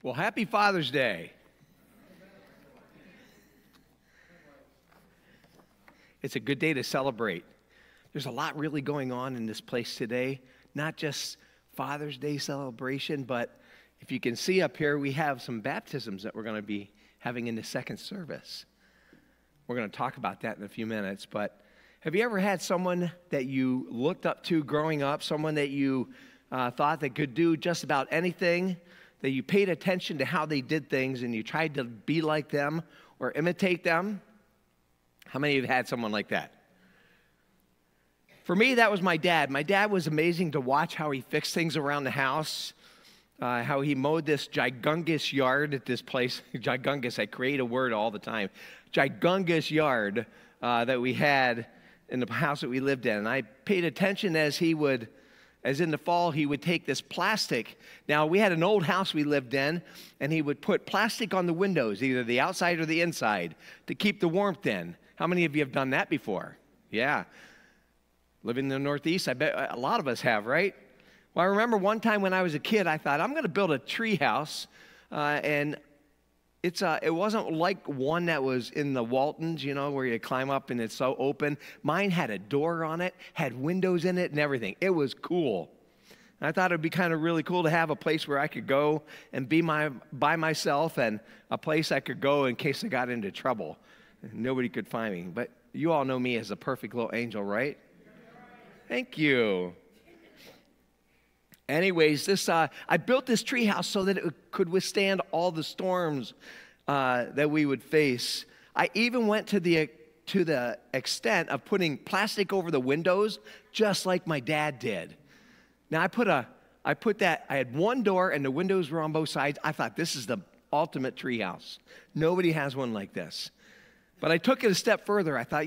Well, happy Father's Day. It's a good day to celebrate. There's a lot really going on in this place today, not just Father's Day celebration, but if you can see up here, we have some baptisms that we're going to be having in the second service. We're going to talk about that in a few minutes, but have you ever had someone that you looked up to growing up, someone that you thought that could do just about anything, that you paid attention to how they did things and you tried to be like them or imitate them? How many of you have had someone like that? For me, that was my dad. My dad was amazing to watch how he fixed things around the house, how he mowed this gigungous yard at this place. Gigungous, I create a word all the time. Gigungous yard that we had in the house that we lived in. And I paid attention as in the fall, he would take this plastic. Now, we had an old house we lived in, and he would put plastic on the windows, either the outside or the inside, to keep the warmth in. How many of you have done that before? Yeah. Living in the Northeast, I bet a lot of us have, right? Well, I remember one time when I was a kid, I thought, I'm going to build a tree house, and it wasn't like one that was in the Waltons, you know, where you climb up and it's so open. Mine had a door on it, had windows in it and everything. It was cool. And I thought it would be kind of really cool to have a place where I could go and be by myself, and a place I could go in case I got into trouble. Nobody could find me. But you all know me as a perfect little angel, right? Thank you. Anyways, I built this treehouse so that it could withstand all the storms that we would face. I even went to the extent of putting plastic over the windows, just like my dad did. Now I had one door and the windows were on both sides. I thought, this is the ultimate treehouse. Nobody has one like this. But I took it a step further. I thought,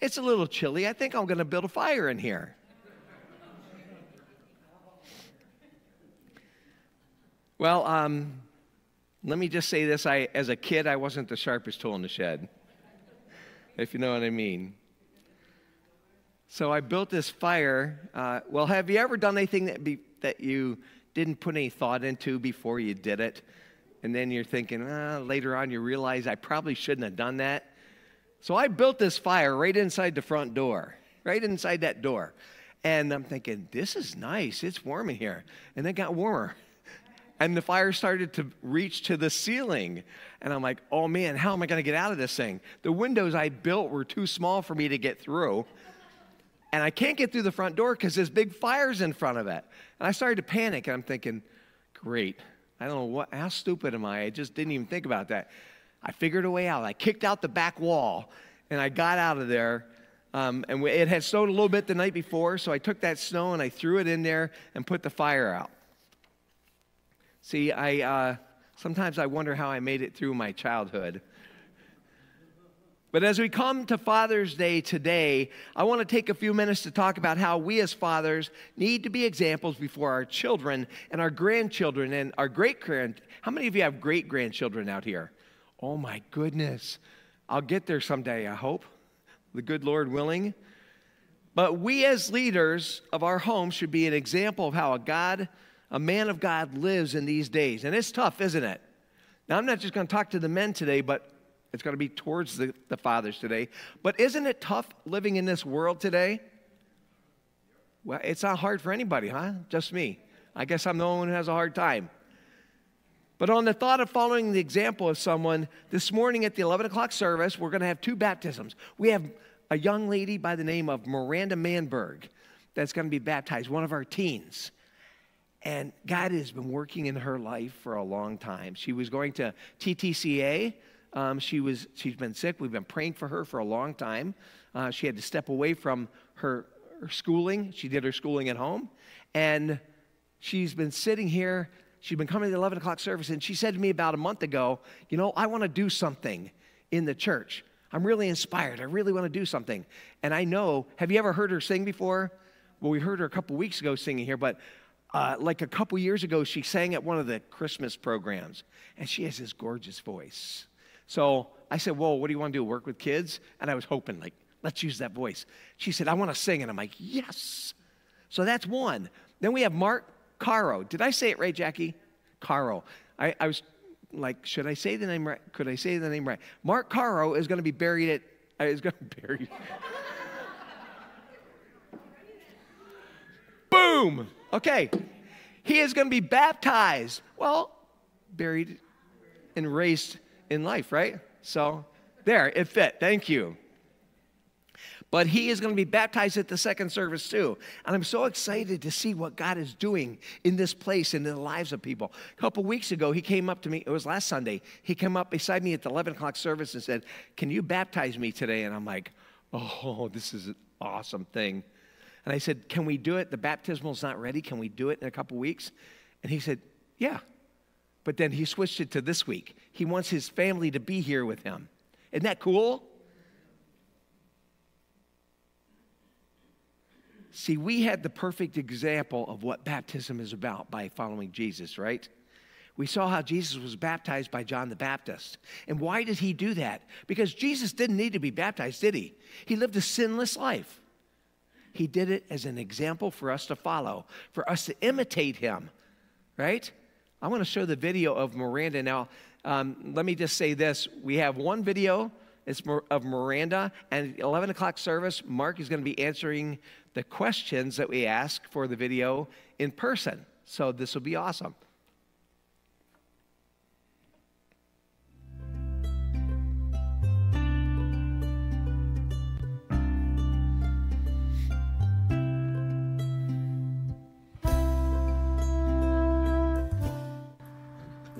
it's a little chilly. I think I'm going to build a fire in here. Well, let me just say this. As a kid, I wasn't the sharpest tool in the shed, if you know what I mean. So I built this fire. Well, have you ever done anything that you didn't put any thought into before you did it? And then you're thinking, later on you realize I probably shouldn't have done that. So I built this fire right inside the front door, right inside that door. And I'm thinking, this is nice. It's warm in here. And it got warmer. And the fire started to reach to the ceiling. And I'm like, oh man, how am I going to get out of this thing? The windows I built were too small for me to get through. And I can't get through the front door because this big fire's in front of it. And I started to panic. And I'm thinking, great. I don't know how stupid am I? I just didn't even think about that. I figured a way out. I kicked out the back wall, and I got out of there. It had snowed a little bit the night before, so I took that snow and I threw it in there and put the fire out. See, sometimes I wonder how I made it through my childhood. But as we come to Father's Day today, I want to take a few minutes to talk about how we as fathers need to be examples before our children and our grandchildren and our great-grandchildren. How many of you have great-grandchildren out here? Oh my goodness. I'll get there someday, I hope, the good Lord willing. But we as leaders of our home should be an example of how a man of God lives in these days. And it's tough, isn't it? Now, I'm not just going to talk to the men today, but it's going to be towards the fathers today. But isn't it tough living in this world today? Well, it's not hard for anybody, huh? Just me. I guess I'm the only one who has a hard time. But on the thought of following the example of someone, this morning at the 11 o'clock service, we're going to have two baptisms. We have a young lady by the name of Miranda Manberg that's going to be baptized, one of our teens. And God has been working in her life for a long time. She was going to TTCA. She's been sick. We've been praying for her for a long time. She had to step away from her schooling. She did her schooling at home. And she's been sitting here. She's been coming to the 11 o'clock service. And she said to me about a month ago, I want to do something in the church. I'm really inspired. I really want to do something. And I know, have you ever heard her sing before? Well, we heard her a couple weeks ago singing here, but like a couple years ago, she sang at one of the Christmas programs. And she has this gorgeous voice. So I said, well, what do you want to do, work with kids? And I was hoping, let's use that voice. She said, I want to sing. And I'm like, yes. So that's one. Then we have Mark Caro. Did I say it right, Jackie? Caro. I was like, should I say the name right? Could I say the name right? Mark Caro is going to be buried at, is going to be buried. Boom. Okay. He is going to be baptized. Well, buried and raised in life, right? So there, it fit. Thank you. But he is going to be baptized at the second service too. And I'm so excited to see what God is doing in this place and in the lives of people. A couple weeks ago, he came up to me. It was last Sunday. He came up beside me at the 11 o'clock service and said, can you baptize me today? And I'm like, oh, this is an awesome thing. And I said, can we do it? The baptismal's not ready. Can we do it in a couple weeks? And he said, yeah. But then he switched it to this week. He wants his family to be here with him. Isn't that cool? See, we had the perfect example of what baptism is about by following Jesus, right? We saw how Jesus was baptized by John the Baptist. And why did he do that? Because Jesus didn't need to be baptized, did he? He lived a sinless life. He did it as an example for us to follow, for us to imitate him, right? I want to show the video of Miranda. Now, let me just say this. We have one video. It's of Miranda. And at 11 o'clock service, Mark is going to be answering the questions that we ask for the video in person. So this will be awesome.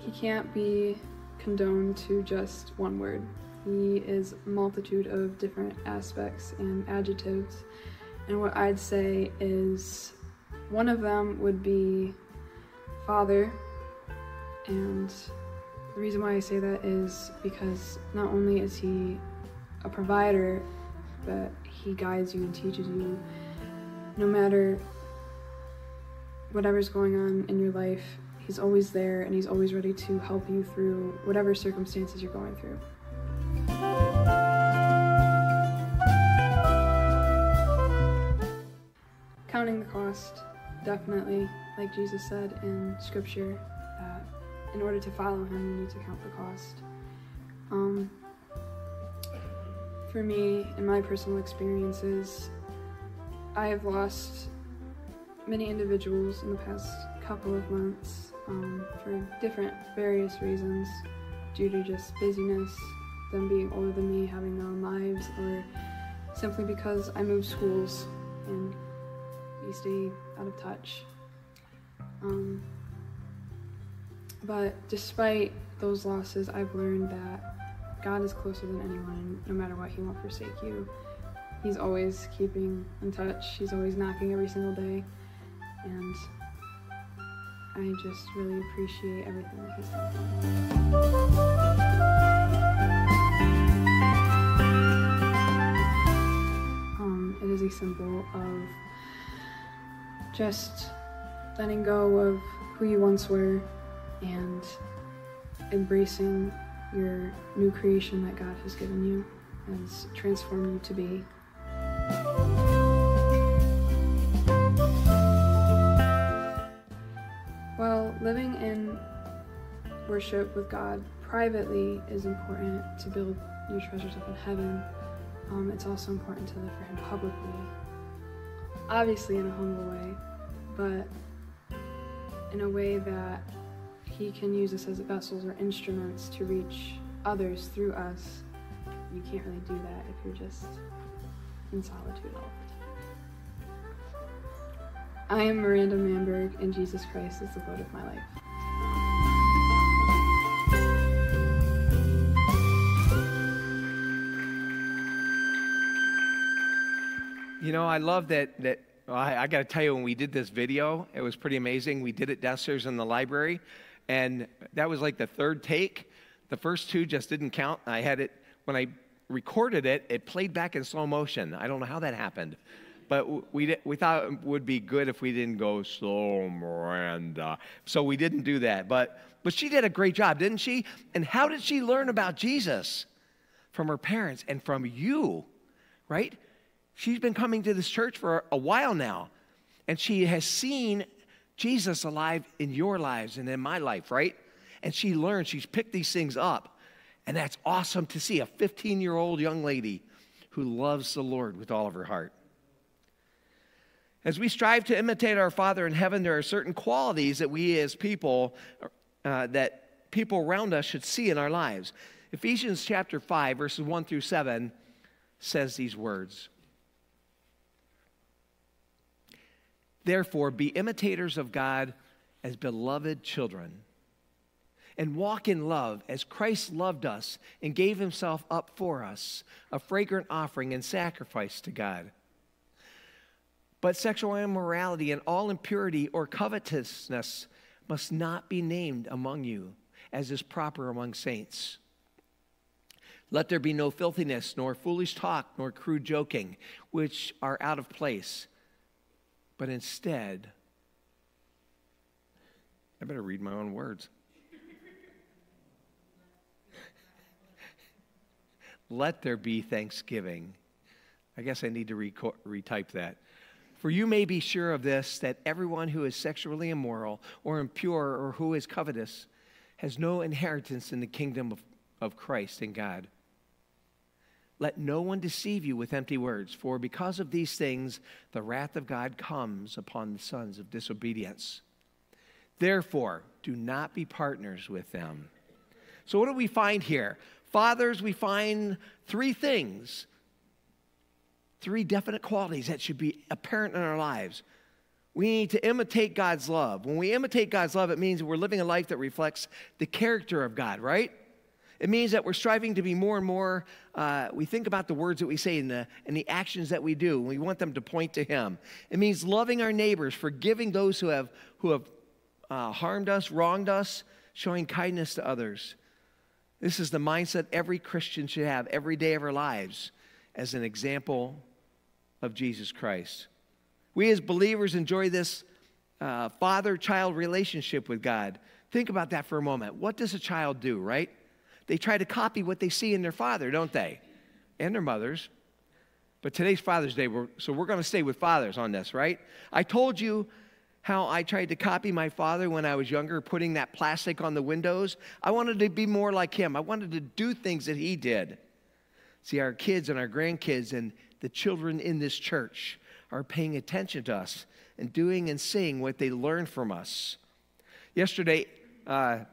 He can't be condoned to just one word. He is a multitude of different aspects and adjectives. And what I'd say is one of them would be Father. And the reason why I say that is because not only is he a provider, but he guides you and teaches you no matter whatever's going on in your life. He's always there, and he's always ready to help you through whatever circumstances you're going through. Counting the cost, definitely, like Jesus said in Scripture, that in order to follow him, you need to count the cost. For me, in my personal experiences, I have lost many individuals in the past couple of months for different various reasons, due to just busyness, them being older than me, having their own lives, or simply because I moved schools and we stay out of touch. But despite those losses, I've learned that God is closer than anyone. No matter what, he won't forsake you. He's always keeping in touch. He's always knocking every single day. And I just really appreciate everything that he's done for me. It is a symbol of just letting go of who you once were and embracing your new creation that God has given you, has transformed you to be. While living in worship with God privately is important to build your treasures up in heaven, it's also important to live for him publicly. Obviously in a humble way, but in a way that he can use us as vessels or instruments to reach others through us. You can't really do that if you're just in solitude all the time. I am Miranda Manberg, and Jesus Christ is the Lord of my life. You know, I love that I got to tell you, when we did this video, it was pretty amazing. We did it downstairs in the library, and that was like the third take. The first two just didn't count. I had it, when I recorded it, it played back in slow motion. I don't know how that happened. But we thought it would be good if we didn't go slow, Miranda. So we didn't do that. But she did a great job, didn't she? And how did she learn about Jesus? From her parents and from you, right? She's been coming to this church for a while now. And she has seen Jesus alive in your lives and in my life, right? And she learned, she's picked these things up. And that's awesome to see a 15-year-old young lady who loves the Lord with all of her heart. As we strive to imitate our Father in heaven, there are certain qualities that we as people, that people around us should see in our lives. Ephesians chapter 5, verses 1 through 7 says these words. Therefore, be imitators of God as beloved children, and walk in love as Christ loved us and gave himself up for us, a fragrant offering and sacrifice to God. But sexual immorality and all impurity or covetousness must not be named among you, as is proper among saints. Let there be no filthiness, nor foolish talk, nor crude joking, which are out of place. But instead, I better read my own words. Let there be thanksgiving. I guess I need to retype that. For you may be sure of this, that everyone who is sexually immoral or impure or who is covetous has no inheritance in the kingdom of Christ and God. Let no one deceive you with empty words, for because of these things the wrath of God comes upon the sons of disobedience. Therefore, do not be partners with them. So what do we find here? Fathers, we find three things. Three definite qualities that should be apparent in our lives. We need to imitate God's love. When we imitate God's love, it means we're living a life that reflects the character of God, right? It means that we're striving to be more and more, we think about the words that we say and the actions that we do. We want them to point to him. It means loving our neighbors, forgiving those who have harmed us, wronged us, showing kindness to others. This is the mindset every Christian should have every day of our lives as an example of Jesus Christ. We as believers enjoy this father-child relationship with God. Think about that for a moment. What does a child do, right? They try to copy what they see in their father, don't they? And their mothers. But today's Father's Day, so we're going to stay with fathers on this, right? I told you how I tried to copy my father when I was younger, putting that plastic on the windows. I wanted to be more like him. I wanted to do things that he did. See, our kids and our grandkids and the children in this church are paying attention to us and doing and saying what they learn from us. Yesterday, Anna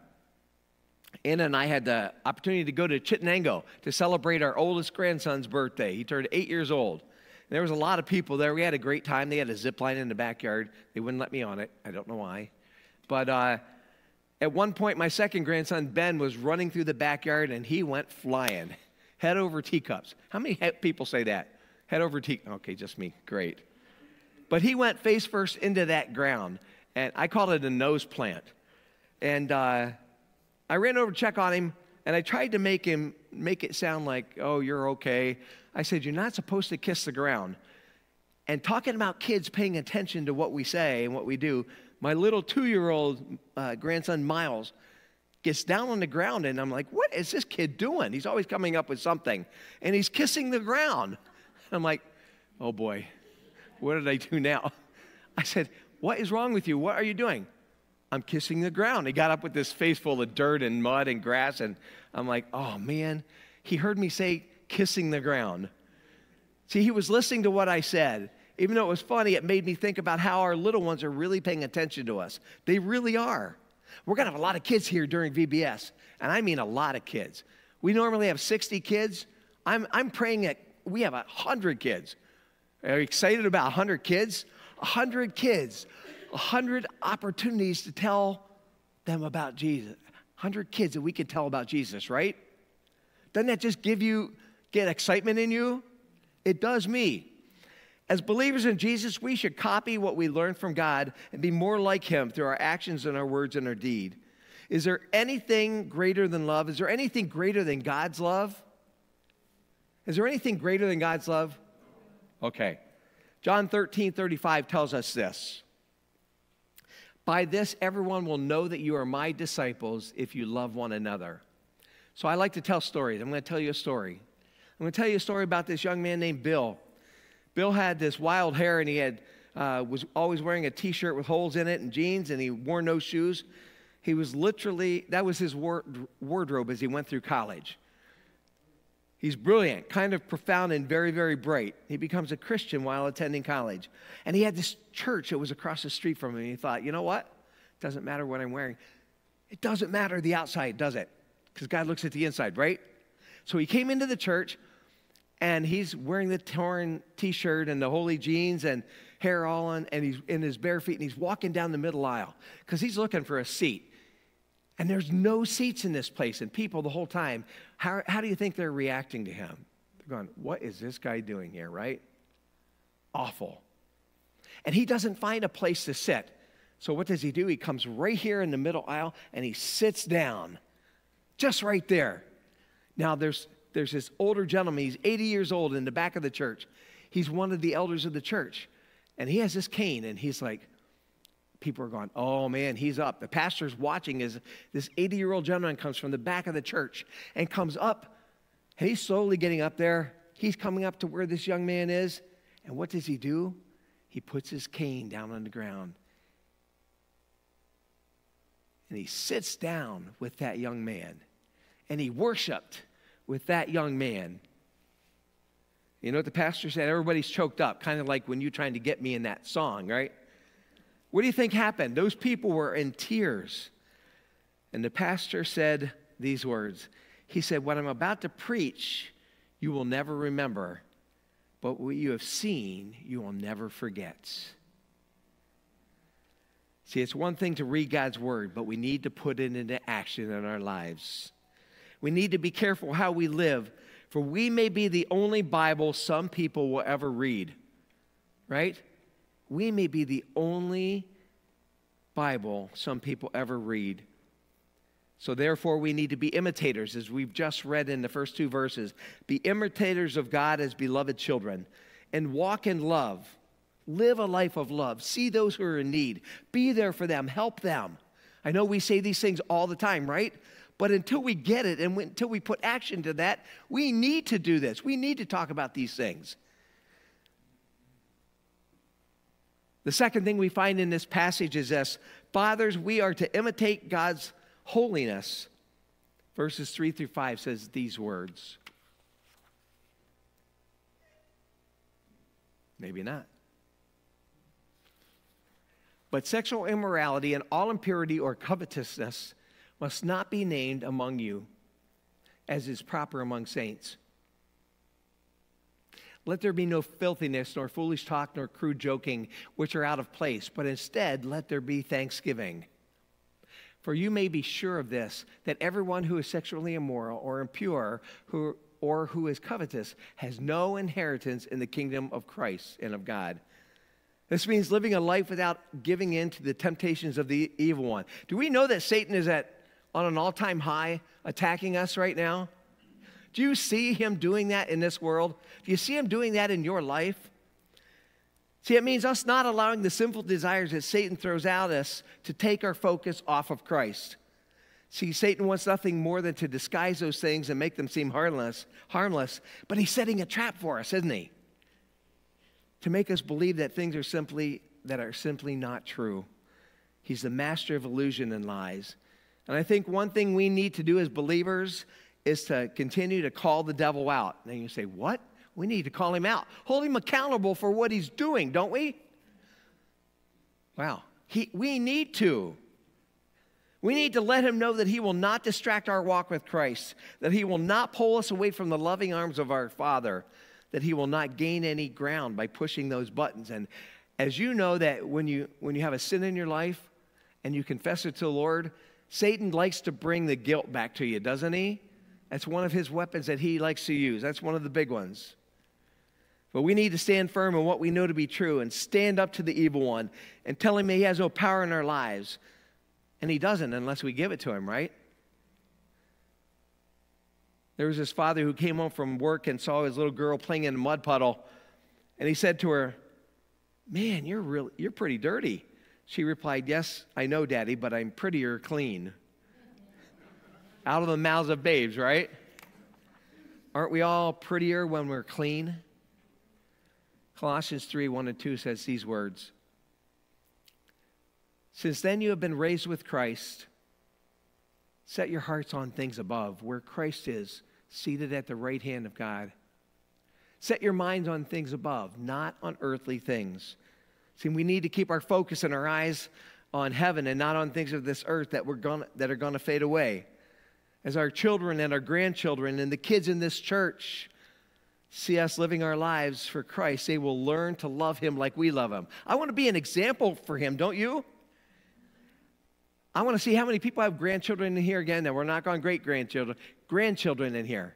and I had the opportunity to go to Chittenango to celebrate our oldest grandson's birthday. He turned 8 years old. And there was a lot of people there. We had a great time. They had a zip line in the backyard. They wouldn't let me on it. I don't know why. But at one point, my second grandson, Ben, was running through the backyard, and he went flying. Head over teacups. How many people say that? Head over teacups. Okay, just me. Great. But he went face first into that ground, and I called it a nose plant. And I ran over to check on him, and I tried to make it sound like, oh, you're okay. I said, you're not supposed to kiss the ground. And talking about kids paying attention to what we say and what we do, my little 2-year-old grandson, Miles, gets down on the ground, and I'm like, what is this kid doing? He's always coming up with something. And he's kissing the ground. I'm like, oh, boy, what did I do now? I said, what is wrong with you? What are you doing? I'm kissing the ground. He got up with this face full of dirt and mud and grass, and I'm like, oh, man. He heard me say kissing the ground. See, he was listening to what I said. Even though it was funny, it made me think about how our little ones are really paying attention to us. They really are. We're going to have a lot of kids here during VBS, and I mean a lot of kids. We normally have 60 kids. I'm praying that we have 100 kids. Are you excited about 100 kids? 100 kids, 100 opportunities to tell them about Jesus. 100 kids that we could tell about Jesus, right? Doesn't that just get excitement in you? It does me. As believers in Jesus, we should copy what we learn from God and be more like him through our actions and our words and our deed. Is there anything greater than love? Is there anything greater than God's love? Is there anything greater than God's love? Okay. John 13:35 tells us this. By this, everyone will know that you are my disciples if you love one another. So I like to tell stories. I'm going to tell you a story. I'm going to tell you a story about this young man named Bill. Bill had this wild hair, and he had was always wearing a T-shirt with holes in it and jeans, and he wore no shoes. He was literally, that was his wardrobe as he went through college. He's brilliant, kind of profound, and very, very bright. He becomes a Christian while attending college. And he had this church that was across the street from him. And he thought, you know what? It doesn't matter what I'm wearing. It doesn't matter the outside, does it? Because God looks at the inside, right? So he came into the church, and he's wearing the torn T-shirt and the holy jeans and hair all on, and he's in his bare feet, and he's walking down the middle aisle because he's looking for a seat. And there's no seats in this place, and people the whole time, how do you think they're reacting to him? They're going, what is this guy doing here, right? Awful. And he doesn't find a place to sit. So what does he do? He comes right here in the middle aisle, and he sits down, just right there. Now, there's this older gentleman. He's 80 years old in the back of the church. He's one of the elders of the church, and he has this cane, and he's like, people are going, oh, man, he's up. The pastor's watching as this 80-year-old gentleman comes from the back of the church and comes up, and he's slowly getting up there. He's coming up to where this young man is, and what does he do? He puts his cane down on the ground, and he sits down with that young man, and he worshiped with that young man. You know what the pastor said? Everybody's choked up, kind of like when you're trying to get me in that song, right? What do you think happened? Those people were in tears. And the pastor said these words. He said, what I'm about to preach, you will never remember, but what you have seen, you will never forget. See, it's one thing to read God's word, but we need to put it into action in our lives. We need to be careful how we live, for we may be the only Bible some people will ever read, right? We may be the only Bible some people ever read. So therefore, we need to be imitators, as we've just read in the first two verses. Be imitators of God as beloved children, and walk in love. Live a life of love. See those who are in need. Be there for them. Help them. I know we say these things all the time, right? But until we get it and until we put action to that, we need to do this. We need to talk about these things. The second thing we find in this passage is this. Fathers, we are to imitate God's holiness. Verses 3 through 5 says these words. Maybe not. But sexual immorality and all impurity or covetousness must not be named among you, as is proper among saints. Let there be no filthiness, nor foolish talk, nor crude joking, which are out of place, but instead let there be thanksgiving. For you may be sure of this, that everyone who is sexually immoral or impure or who is covetous has no inheritance in the kingdom of Christ and of God. This means living a life without giving in to the temptations of the evil one. Do we know that Satan is on an all-time high attacking us right now? Do you see him doing that in this world? Do you see him doing that in your life? See, it means us not allowing the sinful desires that Satan throws at us to take our focus off of Christ. See, Satan wants nothing more than to disguise those things and make them seem harmless, but he's setting a trap for us, isn't he? To make us believe that things are simply not true. He's the master of illusion and lies. And I think one thing we need to do as believers is to continue to call the devil out. And you say, what? We need to call him out. Hold him accountable for what he's doing, don't we? Wow. We need to. We need to let him know that he will not distract our walk with Christ, that he will not pull us away from the loving arms of our Father, that he will not gain any ground by pushing those buttons. And as you know that when you have a sin in your life and you confess it to the Lord, Satan likes to bring the guilt back to you, doesn't he? That's one of his weapons that he likes to use. That's one of the big ones. But we need to stand firm in what we know to be true and stand up to the evil one and tell him he has no power in our lives. And he doesn't unless we give it to him, right? There was this father who came home from work and saw his little girl playing in a mud puddle. And he said to her, "Man, you're pretty dirty." She replied, "Yes, I know, Daddy, but I'm prettier clean." Out of the mouths of babes, right? Aren't we all prettier when we're clean? Colossians 3, 1 and 2 says these words. Since then you have been raised with Christ. Set your hearts on things above, where Christ is, seated at the right hand of God. Set your minds on things above, not on earthly things. See, we need to keep our focus and our eyes on heaven and not on things of this earth that are going to fade away. As our children and our grandchildren and the kids in this church see us living our lives for Christ, they will learn to love him like we love him. I want to be an example for him, don't you? I want to see how many people have grandchildren in here again. Now, we're not going great-grandchildren, grandchildren in here.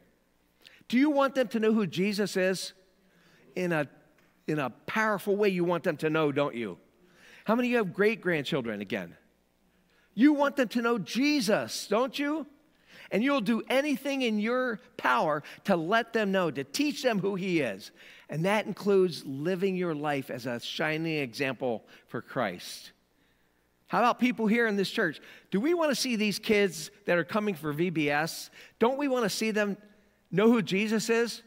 Do you want them to know who Jesus is? In a powerful way, you want them to know, don't you? How many of you have great-grandchildren again? You want them to know Jesus, don't you? And you'll do anything in your power to let them know, to teach them who he is. And that includes living your life as a shining example for Christ. How about people here in this church? Do we want to see these kids that are coming for VBS? Don't we want to see them know who Jesus is?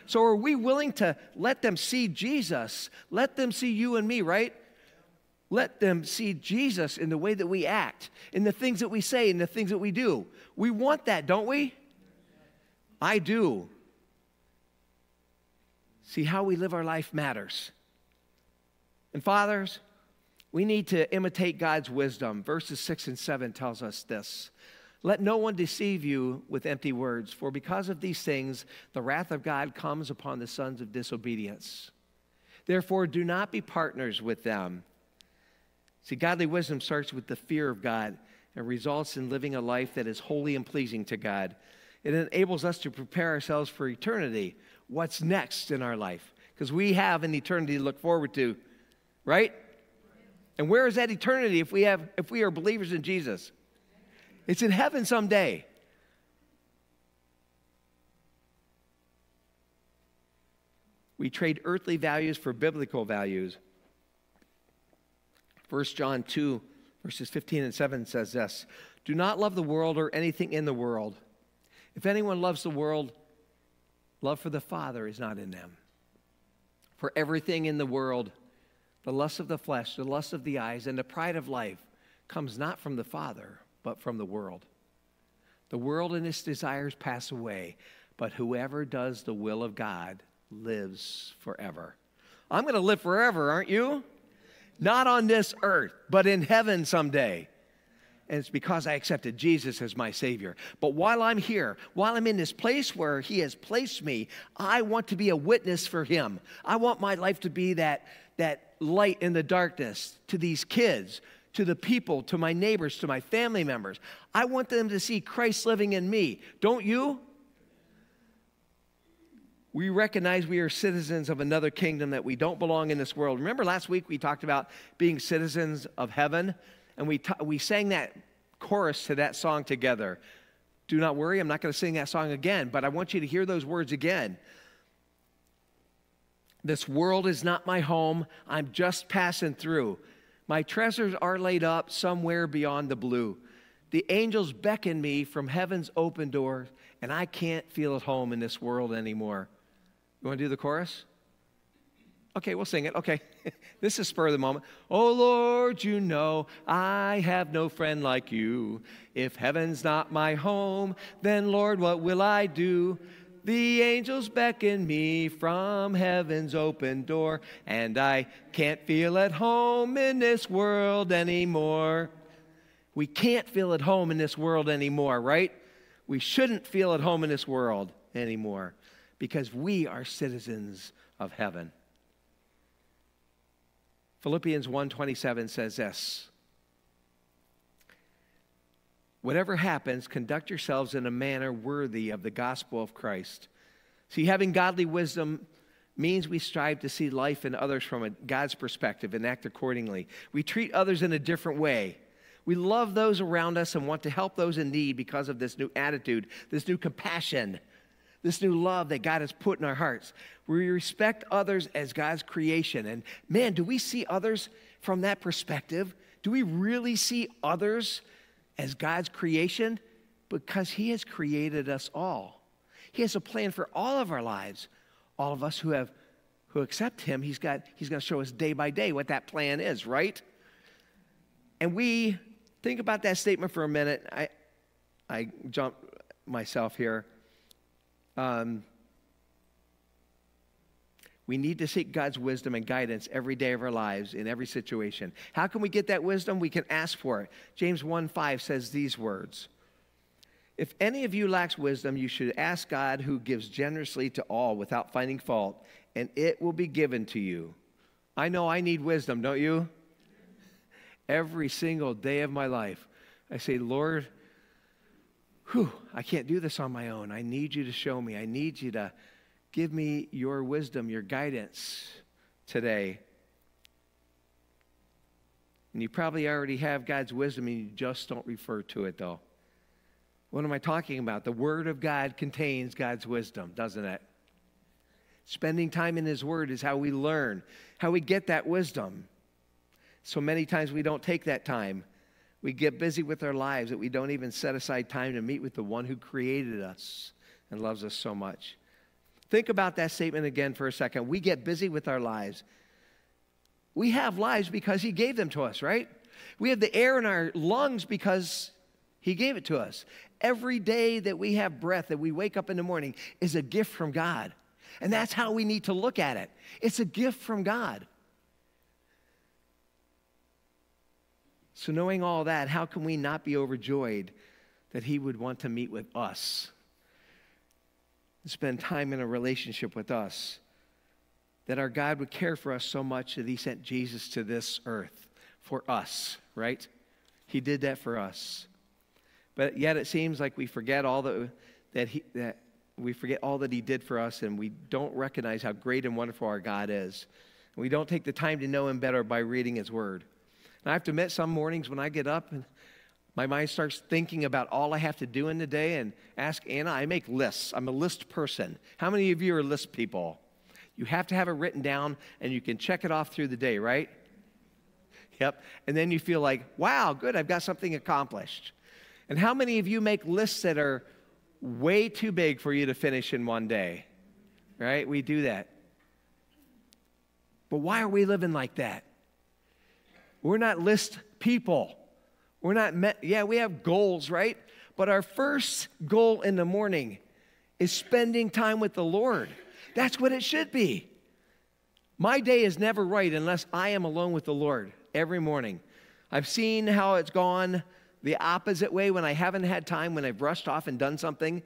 So are we willing to let them see Jesus? Let them see you and me, right? Let them see Jesus in the way that we act, in the things that we say, in the things that we do. We want that, don't we? I do. See, how we live our life matters. And fathers, we need to imitate God's wisdom. Verses 6 and 7 tells us this. Let no one deceive you with empty words, for because of these things, the wrath of God comes upon the sons of disobedience. Therefore, do not be partners with them. See, godly wisdom starts with the fear of God and results in living a life that is holy and pleasing to God. It enables us to prepare ourselves for eternity. What's next in our life? Because we have an eternity to look forward to, right? And where is that eternity if we are believers in Jesus? It's in heaven someday. We trade earthly values for biblical values. 1 John 2, verses 15 and 7 says this, do not love the world or anything in the world. If anyone loves the world, love for the Father is not in them. For everything in the world, the lust of the flesh, the lust of the eyes, and the pride of life comes not from the Father, but from the world. The world and its desires pass away, but whoever does the will of God lives forever. I'm going to live forever, aren't you? Not on this earth, but in heaven someday. And it's because I accepted Jesus as my Savior. But while I'm here, while I'm in this place where he has placed me, I want to be a witness for him. I want my life to be that light in the darkness to these kids, to the people, to my neighbors, to my family members. I want them to see Christ living in me. Don't you? We recognize we are citizens of another kingdom, that we don't belong in this world. Remember last week we talked about being citizens of heaven? And we sang that chorus to that song together. Do not worry, I'm not going to sing that song again, but I want you to hear those words again. This world is not my home. I'm just passing through. My treasures are laid up somewhere beyond the blue. The angels beckon me from heaven's open door, and I can't feel at home in this world anymore. You want to do the chorus? Okay, we'll sing it. Okay. This is spur of the moment. Oh, Lord, you know I have no friend like you. If heaven's not my home, then, Lord, what will I do? The angels beckon me from heaven's open door, and I can't feel at home in this world anymore. We can't feel at home in this world anymore, right? We shouldn't feel at home in this world anymore because we are citizens of heaven. Philippians 1:27 says this, whatever happens, conduct yourselves in a manner worthy of the gospel of Christ. See, having godly wisdom means we strive to see life and others from God's perspective and act accordingly. We treat others in a different way. We love those around us and want to help those in need because of this new attitude, this new compassion, this new love that God has put in our hearts. We respect others as God's creation. And man, do we see others from that perspective? Do we really see others as God's creation? Because he has created us all. He has a plan for all of our lives. All of us who who accept him, he's going to show us day by day what that plan is, right? And we think about that statement for a minute. I jumped myself here. We need to seek God's wisdom and guidance every day of our lives in every situation. How can we get that wisdom? We can ask for it. James 1:5 says these words. If any of you lacks wisdom, you should ask God, who gives generously to all without finding fault, and it will be given to you. I know I need wisdom, don't you? Every single day of my life, I say, Lord, I can't do this on my own. I need you to show me. I need you to give me your wisdom, your guidance today. And you probably already have God's wisdom, and you just don't refer to it, though. What am I talking about? The Word of God contains God's wisdom, doesn't it? Spending time in His Word is how we learn, how we get that wisdom. So many times we don't take that time. We get busy with our lives that we don't even set aside time to meet with the one who created us and loves us so much. Think about that statement again for a second. We get busy with our lives. We have lives because He gave them to us, right? We have the air in our lungs because He gave it to us. Every day that we have breath, that we wake up in the morning, is a gift from God. And that's how we need to look at it. It's a gift from God. So knowing all that, how can we not be overjoyed that He would want to meet with us and spend time in a relationship with us? That our God would care for us so much that He sent Jesus to this earth for us, right? He did that for us. But yet it seems like we forget all that He did for us, and we don't recognize how great and wonderful our God is. And we don't take the time to know Him better by reading His Word. And I have to admit, some mornings when I get up and my mind starts thinking about all I have to do in the day, and ask Anna, I make lists. I'm a list person. How many of you are list people? You have to have it written down, and you can check it off through the day, right? Yep. And then you feel like, wow, good, I've got something accomplished. And how many of you make lists that are way too big for you to finish in one day? Right? We do that. But why are we living like that? We're not list people. We're not, we have goals, right? But our first goal in the morning is spending time with the Lord. That's what it should be. My day is never right unless I am alone with the Lord every morning. I've seen how it's gone the opposite way when I haven't had time, when I've rushed off and done something,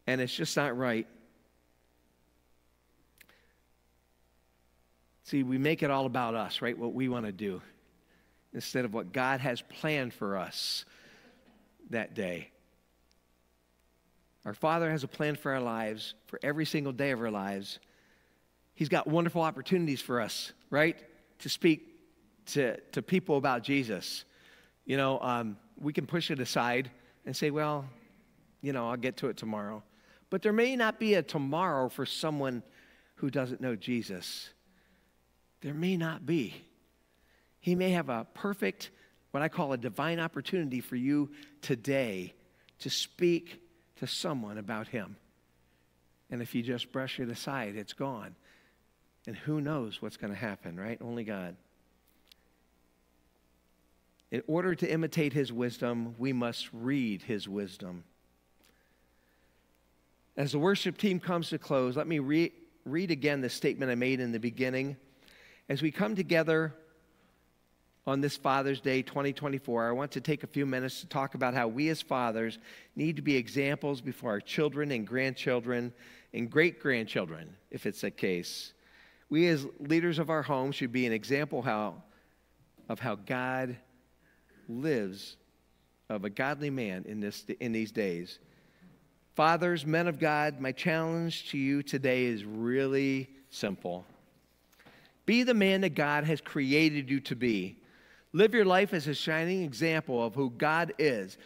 and it's just not right. See, we make it all about us, right? What we want to do, instead of what God has planned for us that day. Our Father has a plan for our lives, for every single day of our lives. He's got wonderful opportunities for us, right? To speak to people about Jesus. You know, we can push it aside and say, well, you know, I'll get to it tomorrow. But there may not be a tomorrow for someone who doesn't know Jesus. There may not be. He may have a perfect, what I call a divine opportunity for you today to speak to someone about Him. And if you just brush it aside, it's gone. And who knows what's going to happen, right? Only God. In order to imitate His wisdom, we must read His wisdom. As the worship team comes to close, let me read again the statement I made in the beginning. As we come together on this Father's Day 2024, I want to take a few minutes to talk about how we as fathers need to be examples before our children and grandchildren and great-grandchildren, if it's the case. We as leaders of our home should be an example of how God lives, of a godly man in these days. Fathers, men of God, my challenge to you today is really simple. Be the man that God has created you to be. Live your life as a shining example of who God is.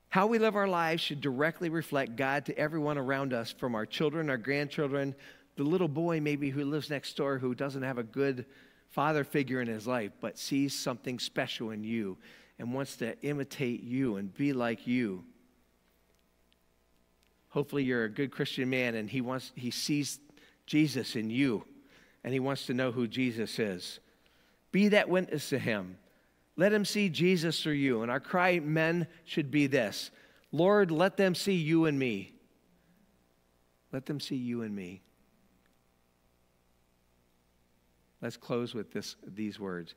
How we live our lives should directly reflect God to everyone around us, from our children, our grandchildren, the little boy maybe who lives next door who doesn't have a good father figure in his life, but sees something special in you and wants to imitate you and be like you. Hopefully you're a good Christian man and he sees Jesus in you, and he wants to know who Jesus is. Be that witness to him. Let him see Jesus through you. And our cry, men, should be this: Lord, let them see you and me. Let them see you and me. Let's close with these words.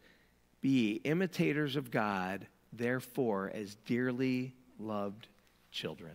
Be imitators of God, therefore, as dearly loved children.